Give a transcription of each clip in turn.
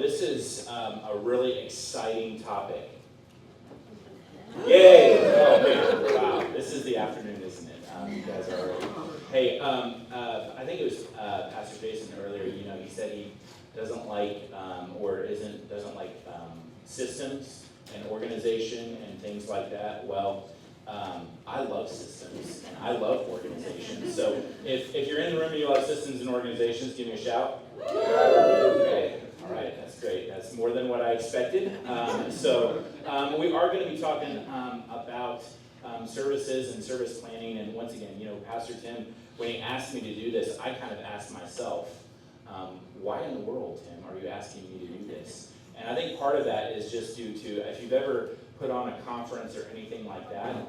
this is a really exciting topic. Yay! Oh man, wow. This is the afternoon, isn't it? You guys are already. Hey, I think it was Pastor Jason earlier. He said he doesn't like doesn't like systems and organization and things like that. Well, I love systems and I love organizations. So if you're in the room and you love systems and organizations, give me a shout. Okay. All right, that's great. That's more than what I expected. We are going to be talking about services and service planning. And once again, Pastor Tim, when he asked me to do this, I kind of asked myself, why in the world, Tim, are you asking me to do this? And I think part of that is just due to, if you've ever put on a conference or anything like that,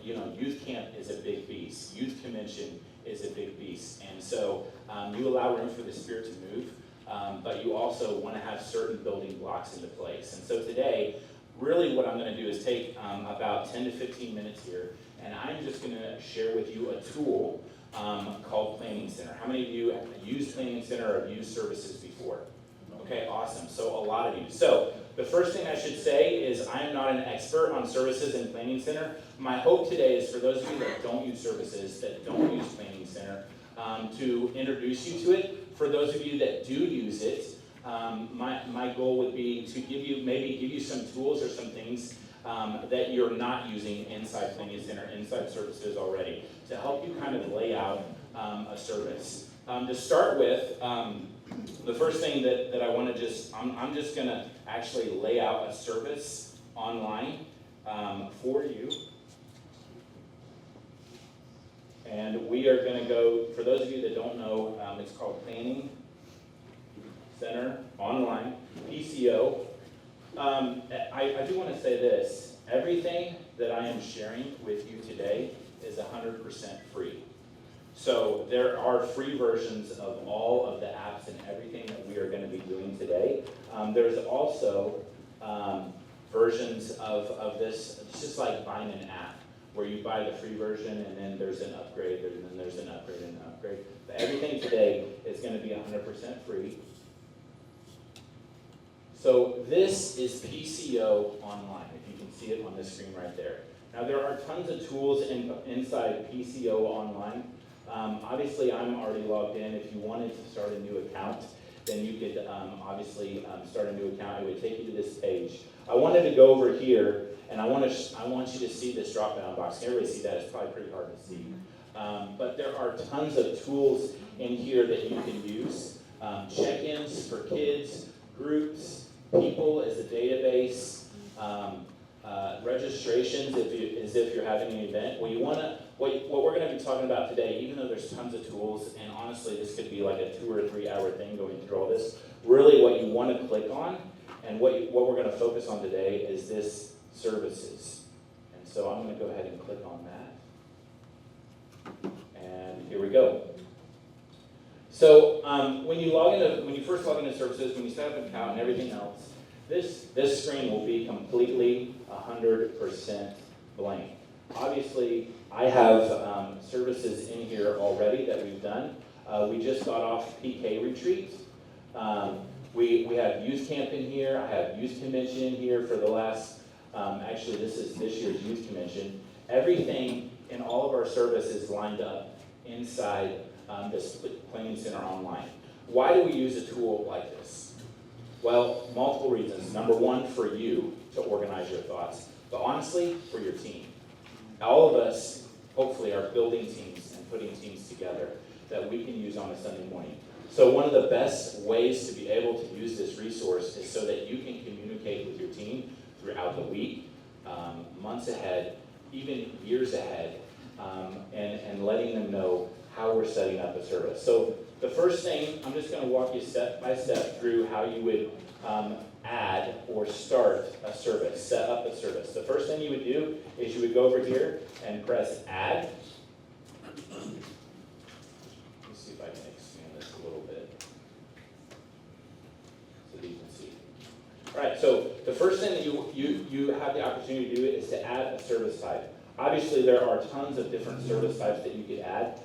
youth camp is a big beast. Youth convention is a big beast. And so you allow room for the Spirit to move. But you also want to have certain building blocks into place. And so today, really what I'm going to do is take about 10 to 15 minutes here, and I'm just going to share with you a tool called Planning Center. How many of you have used Planning Center or have used services before? Okay, awesome. So a lot of you. So the first thing I should say is I am not an expert on services and Planning Center. My hope today is for those of you that don't use services, that don't use Planning Center, to introduce you to it. For those of you that do use it, my goal would be to give you some tools or some things that you're not using inside Planning Center, inside services already, to help you kind of lay out a service. To start with, the first thing that I want to I'm just going to actually lay out a service online for you. And we are going to go, for those of you that don't know, it's called Planning Center Online, PCO. I do want to say this. Everything that I am sharing with you today is 100% free. So there are free versions of all of the apps and everything that we are going to be doing today. There's also versions of this. It's just like buying an app, where you buy the free version and then there's an upgrade, and then there's an upgrade and an upgrade. But everything today is going to be 100% free. So this is PCO Online, if you can see it on the screen right there. Now there are tons of tools inside PCO Online. Obviously I'm already logged in. If you wanted to start a new account, then you could obviously start a new account. It would take you to this page. I wanted to go over here, and I want you to see this drop-down box. Can everybody see that? It's probably pretty hard to see. But there are tons of tools in here that you can use. Check-ins for kids, groups, people as a database, registrations as if you're having an event. What we're going to be talking about today, even though there's tons of tools, and honestly this could be like a 2 or 3 hour thing going through all this, really what you want to click on and what we're going to focus on today is this services. And so I'm going to go ahead and click on that. And here we go. So when you first log into services, when you set up an account and everything else, this screen will be completely 100% blank. Obviously, I have services in here already that we've done. We just got off PK retreat. We have youth camp in here. I have youth convention in here for the last, actually this is this year's youth convention. Everything in all of our services lined up inside this Planning Center Online. Why do we use a tool like this? Well, multiple reasons. Number one, for you to organize your thoughts, but honestly, for your team. All of us, hopefully, are building teams and putting teams together that we can use on a Sunday morning. So one of the best ways to be able to use this resource is so that you can communicate with your team throughout the week, months ahead, even years ahead, and letting them know how we're setting up a service. So the first thing, I'm just going to walk you step by step through how you would add or start a service, set up a service. The first thing you would do is you would go over here and press add. Let me see if I can expand this a little bit so that you can see. All right, so the first thing that you have the opportunity to do is to add a service type. Obviously, there are tons of different service types that you could add.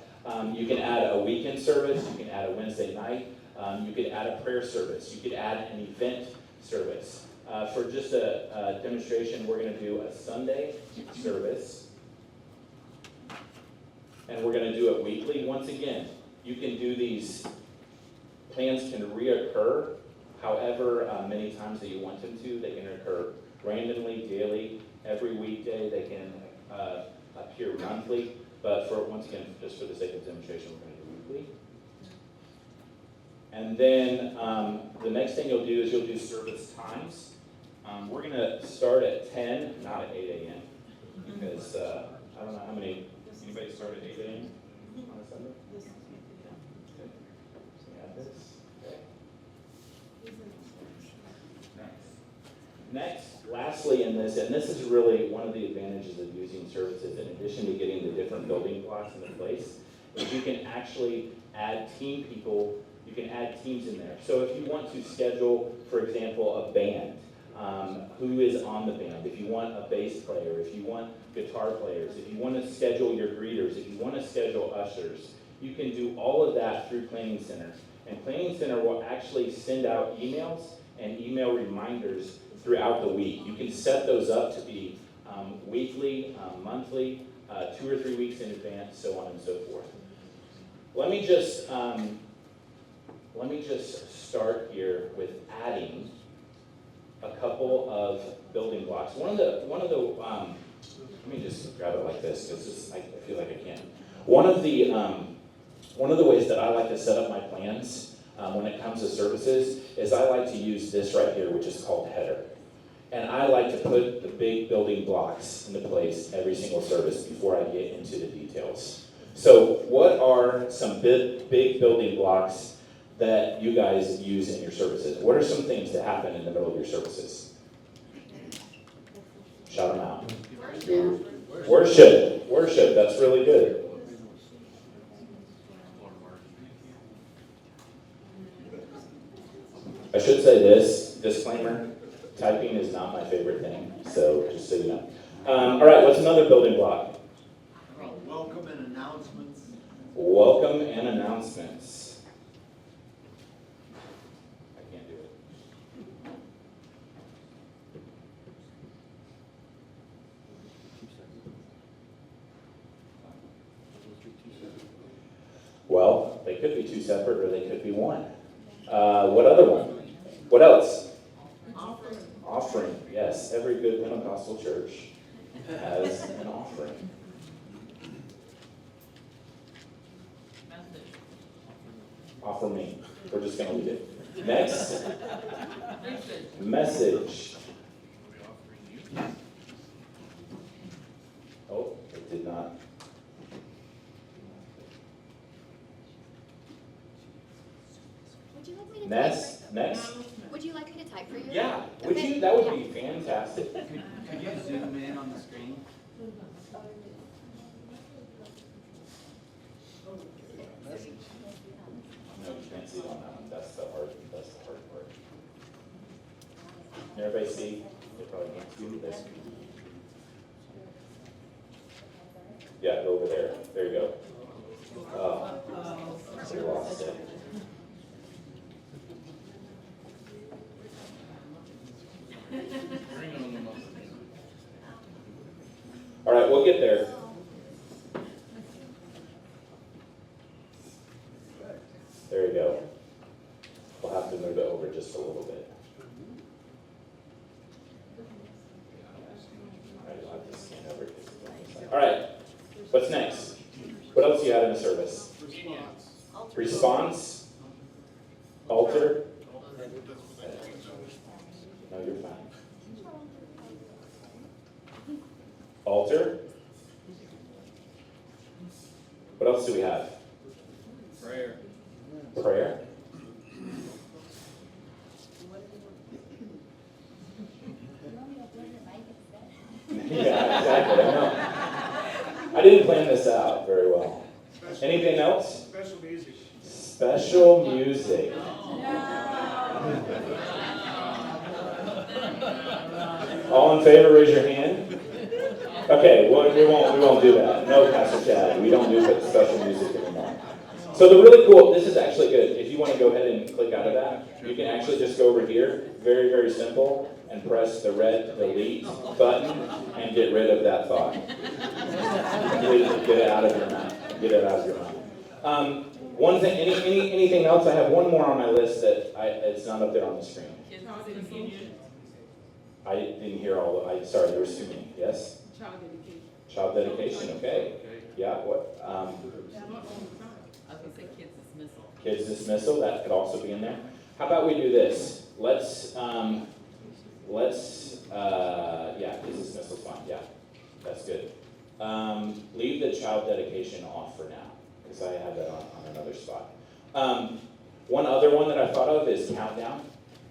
You can add a weekend service, you can add a Wednesday night, You could add a prayer service. You could add an event service. For just a demonstration, we're going to do a Sunday service. And we're going to do it weekly. Once again, you can do these, plans can reoccur however many times that you want them to. They can occur randomly, daily, every weekday. They can appear monthly. But once again, just for the sake of demonstration, we're going to do weekly. And then the next thing you'll do is you'll do service times. We're going to start at 10, not at 8 a.m. Because I don't know how many, anybody start at 8 a.m. on a Sunday? Okay. So we have this. Okay. Next, lastly in this, and this is really one of the advantages of using services, in addition to getting the different building blocks into place, is you can actually add team people, you can add teams in there. So if you want to schedule, for example, a band, who is on the band, if you want a bass player, if you want guitar players, if you want to schedule your greeters, if you want to schedule ushers, you can do all of that through Planning Center. And Planning Center will actually send out emails and email reminders throughout the week. You can set those up to be weekly, monthly, 2 or 3 weeks in advance, so on and so forth. Let me just start here with adding a couple of building blocks. One of the let me just grab it like this because I feel like I can't. One of the ways that I like to set up my plans when it comes to services is I like to use this right here, which is called header. And I like to put the big building blocks into place every single service before I get into the details. So what are some big building blocks that you guys use in your services? What are some things that happen in the middle of your services? Shout them out. Worship, that's really good. I should say this, disclaimer, typing is not my favorite thing, so just so you know. All right, what's another building block? Welcome and announcements. Welcome and announcements. I can't do it. Well, they could be two separate or they could be one. What other one? What else? Offering, yes. Every good Pentecostal church has an offering. Offer me. We're just going to leave it. Next. Message. Oh, it did not. Would you like me to Next. Would you like me to type for you? Yeah. Would Okay. you? That would be fantastic. Could you zoom in on the screen? No, you can't see it on that one. That's the hard part. Can everybody see? They probably can't see this. Yeah, go over there. There you go. Oh, we lost it. All right, we'll get there. There you go. We'll have to move it over just a little bit. All right, you'll have to scan over. All right, what's next? What else do you have in a service? Response? Altar? No, you're fine. Altar? What else do we have? Prayer. Prayer? Yeah, exactly. I know. I didn't plan this out very well. Anything else? Special music. Special music. All in favor, raise your hand. Okay, well, we won't do that. No, Pastor Chad, we don't do special music anymore. So So the really cool, this is actually good. If you want to go ahead and click out of that, you can actually just go over here, very, very simple, and press the red delete button and get rid of that thought. Get it out of your mind. Get it out of your mind. One thing, anything else? I have one more on my list that it's not up there on the screen. I didn't hear all of. Sorry, there was too many. Yes. Child dedication. Child dedication. Okay. Yeah. What? I was gonna say kids dismissal. Kids dismissal. That could also be in there. How about we do this? Let's. Yeah. Kids dismissal is fine. Yeah. That's good. Leave the child dedication off for now because I have that on another spot. One other one that I thought of is countdown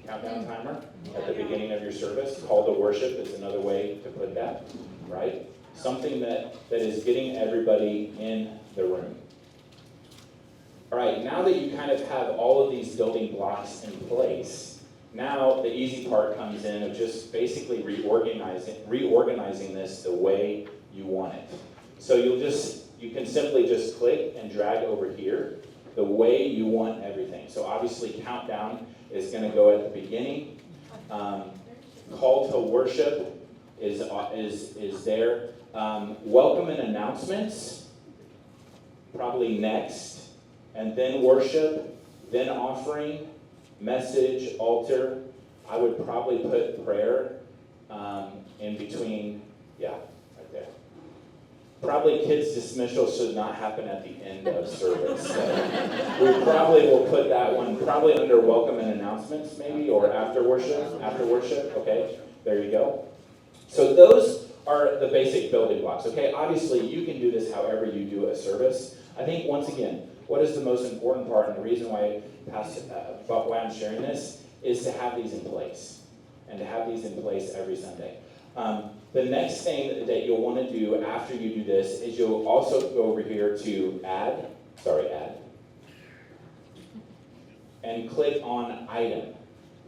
timer at the beginning of your service. Call to worship is another way to put that, right? Something that is getting everybody in the room. All right, now that you kind of have all of these building blocks in place, now the easy part comes in of just basically reorganizing this the way you want it. So you can simply just click and drag over here the way you want everything. So obviously countdown is going to go at the beginning. Call to worship is there. Welcome and announcements, probably next. And then worship, then offering, message, altar. I would probably put prayer in between, right there. Probably kids dismissal should not happen at the end of service. So we probably will put that one probably under welcome and announcements maybe, or after worship, okay, there you go. So those are the basic building blocks, okay? Obviously you can do this however you do a service. I think once again, what is the most important part and the reason why I'm sharing this is to have these in place and to have these in place every Sunday. The next thing that you'll want to do after you do this is you'll also go over here to add, and click on item.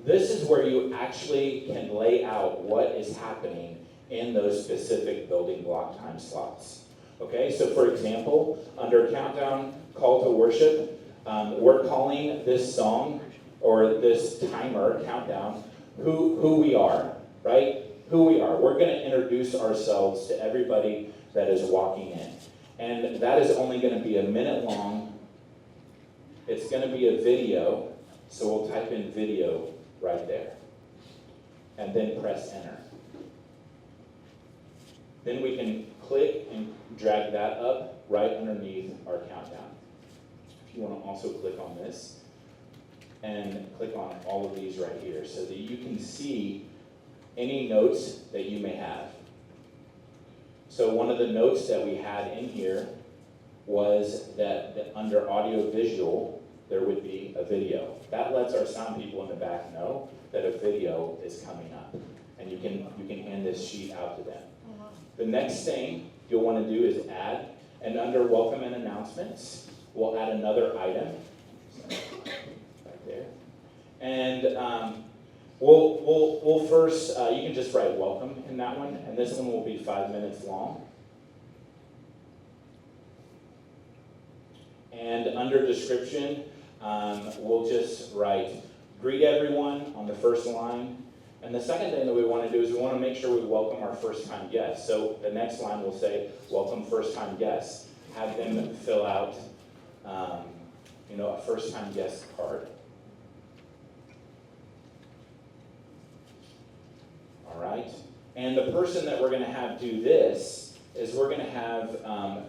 This is where you actually can lay out what is happening in those specific building block time slots. Okay, so for example, under countdown, call to worship, we're calling this song or this timer, countdown, who we are, right? Who we are. We're going to introduce ourselves to everybody that is walking in. And that is only going to be a minute long. It's going to be a video, so we'll type in video right there. And then press enter. Then we can click and drag that up right underneath our countdown. If you want to also click on this and click on all of these right here so that you can see any notes that you may have. So one of the notes that we had in here was that under audio visual, there would be a video. That lets our sound people in the back know that a video is coming up. And you can hand this sheet out to them. The next thing you'll want to do is add, and under welcome and announcements, we'll add another item. Right there. And we'll first, you can just write welcome in that one, and this one will be 5 minutes long. And under description, we'll just write greet everyone on the first line. And the second thing that we want to do is we want to make sure we welcome our first-time guests. So the next line will say, welcome first-time guests. Have them fill out, a first-time guest card. All right. And the person that we're going to have do this is we're going to have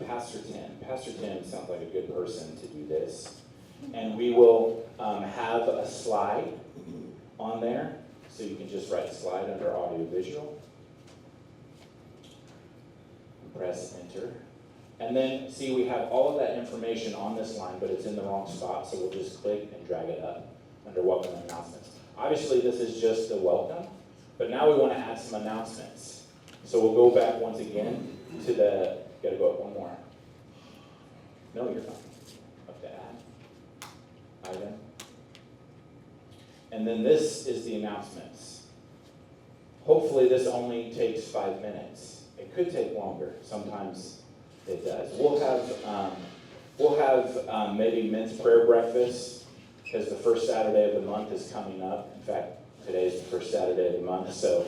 Pastor Tim. Pastor Tim sounds like a good person to do this. And we will have a slide on there. So you can just write slide under audio visual. Press enter. And then see we have all of that information on this line, but it's in the wrong spot. So we'll just click and drag it up under welcome and announcements. Obviously this is just the welcome, but now we want to add some announcements. So we'll go back once again to the, gotta go up one more. No, you're fine. Up to add, item. And then this is the announcements. Hopefully this only takes 5 minutes. It could take longer. Sometimes it does. We'll have We'll have maybe men's prayer breakfast, because the first Saturday of the month is coming up. In fact, today is the first Saturday of the month, so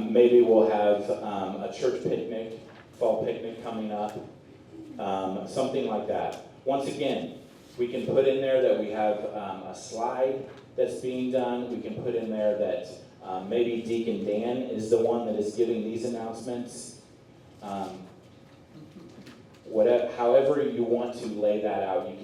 maybe we'll have a church picnic, fall picnic coming up, something like that. Once again, we can put in there that we have a slide that's being done. We can put in there that maybe Deacon Dan is the one that is giving these announcements. However you want to lay that out, you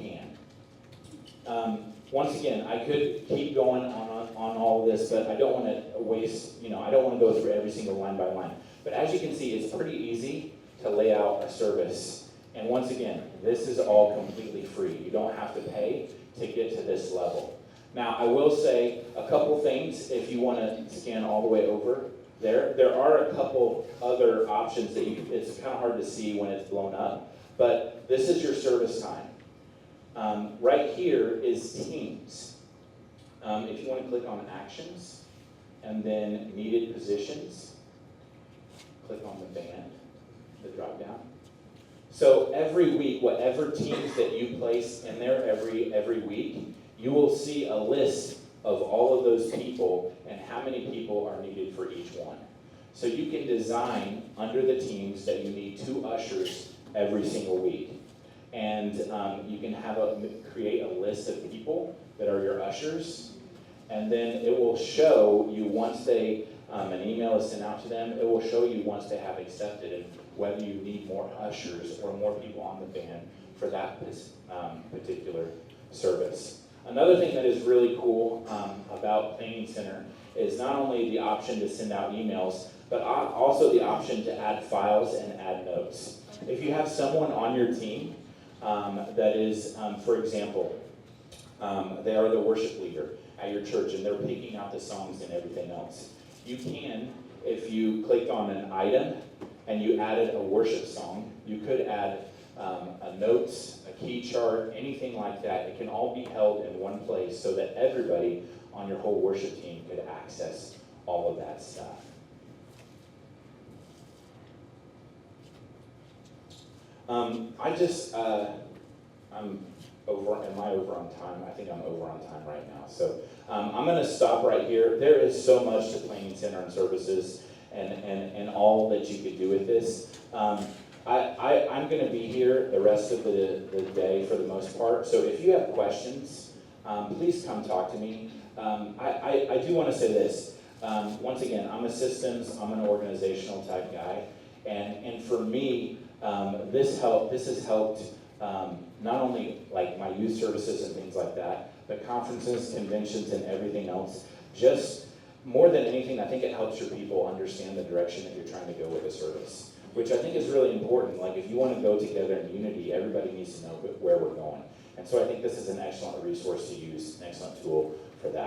can. Once again, I could keep going on all of this, but I don't want to waste, I don't want to go through every single line by line. But as you can see, it's pretty easy to lay out a service. And once again, this is all completely free. You don't have to pay to get to this level. Now, I will say a couple things if you want to scan all the way over there. There are a couple other options that it's kind of hard to see when it's blown up, but this is your service time. Right here is Teams. If you want to click on Actions and then Needed Positions, click on the band, the drop down. So every week, whatever teams that you place in there every week, you will see a list of all of those people and how many people are needed for each one. So you can design under the teams that you need 2 ushers every single week. And you can create a list of people that are your ushers. And then it will show you once an email is sent out to them, it will show you once they have accepted and whether you need more ushers or more people on the band for that particular service. Another thing that is really cool about Planning Center is not only the option to send out emails, but also the option to add files and add notes. If you have someone on your team that is, for example, they are the worship leader at your church and they're picking out the songs and everything else, you can, if you clicked on an item and you added a worship song, you could add a notes, a key chart, anything like that. It can all be held in one place so that everybody on your whole worship team could access all of that stuff. Am I over on time? I think I'm over on time right now. So I'm going to stop right here. There is so much to Planning Center and services and all that you could do with this. I'm going to be here the rest of the day for the most part. So if you have questions, please come talk to me. I do want to say this. Once again, I'm a systems, I'm an organizational type guy. And for me, this has helped not only like my youth services and things like that, but conferences, conventions, and everything else. Just more than anything, I think it helps your people understand the direction that you're trying to go with a service, which I think is really important. Like if you want to go together in unity, everybody needs to know where we're going. And so I think this is an excellent resource to use, an excellent tool for that.